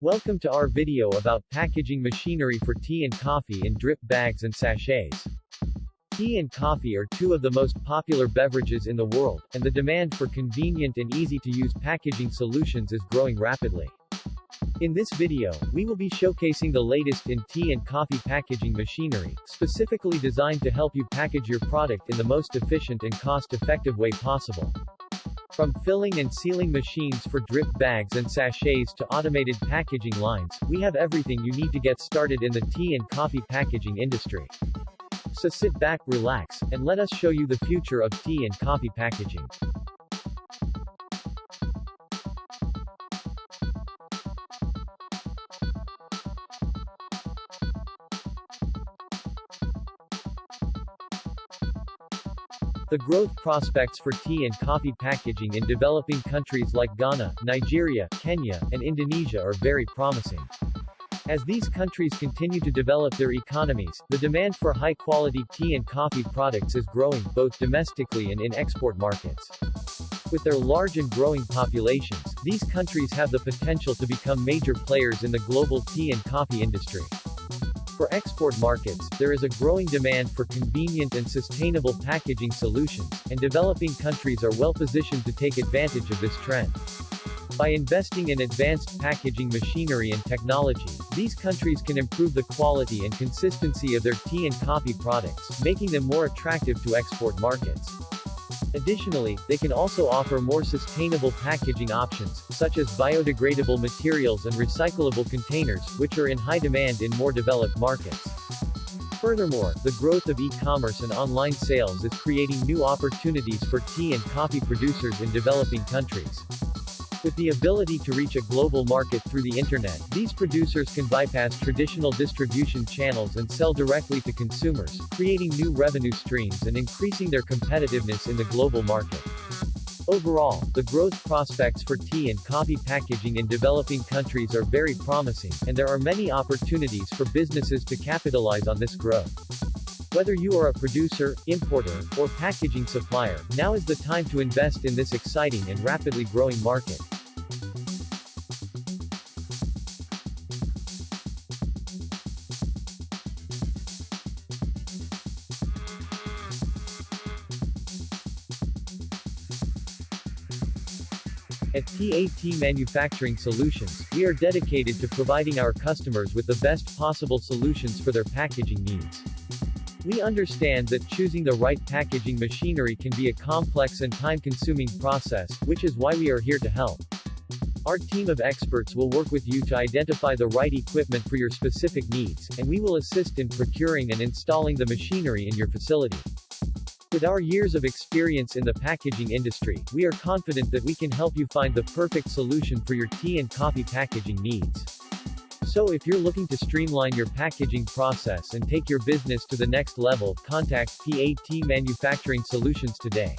Welcome to our video about packaging machinery for tea and coffee in drip bags and sachets. Tea and coffee are two of the most popular beverages in the world, and the demand for convenient and easy-to-use packaging solutions is growing rapidly. In this video, we will be showcasing the latest in tea and coffee packaging machinery, specifically designed to help you package your product in the most efficient and cost-effective way possible. From filling and sealing machines for drip bags and sachets to automated packaging lines, we have everything you need to get started in the tea and coffee packaging industry. So sit back, relax, and let us show you the future of tea and coffee packaging. The growth prospects for tea and coffee packaging in developing countries like Ghana, Nigeria, Kenya, and Indonesia are very promising. As these countries continue to develop their economies, the demand for high-quality tea and coffee products is growing, both domestically and in export markets. With their large and growing populations, these countries have the potential to become major players in the global tea and coffee industry. For export markets, there is a growing demand for convenient and sustainable packaging solutions, and developing countries are well positioned to take advantage of this trend. By investing in advanced packaging machinery and technology, these countries can improve the quality and consistency of their tea and coffee products, making them more attractive to export markets. Additionally, they can also offer more sustainable packaging options, such as biodegradable materials and recyclable containers, which are in high demand in more developed markets. Furthermore, the growth of e-commerce and online sales is creating new opportunities for tea and coffee producers in developing countries. With the ability to reach a global market through the internet, these producers can bypass traditional distribution channels and sell directly to consumers, creating new revenue streams and increasing their competitiveness in the global market. Overall, the growth prospects for tea and coffee packaging in developing countries are very promising, and there are many opportunities for businesses to capitalize on this growth. Whether you are a producer, importer, or packaging supplier, now is the time to invest in this exciting and rapidly growing market. At PAT Manufacturing Solutions, we are dedicated to providing our customers with the best possible solutions for their packaging needs. We understand that choosing the right packaging machinery can be a complex and time-consuming process, which is why we are here to help. Our team of experts will work with you to identify the right equipment for your specific needs, and we will assist in procuring and installing the machinery in your facility. With our years of experience in the packaging industry, we are confident that we can help you find the perfect solution for your tea and coffee packaging needs. So if you're looking to streamline your packaging process and take your business to the next level, contact PAT Manufacturing Solutions today.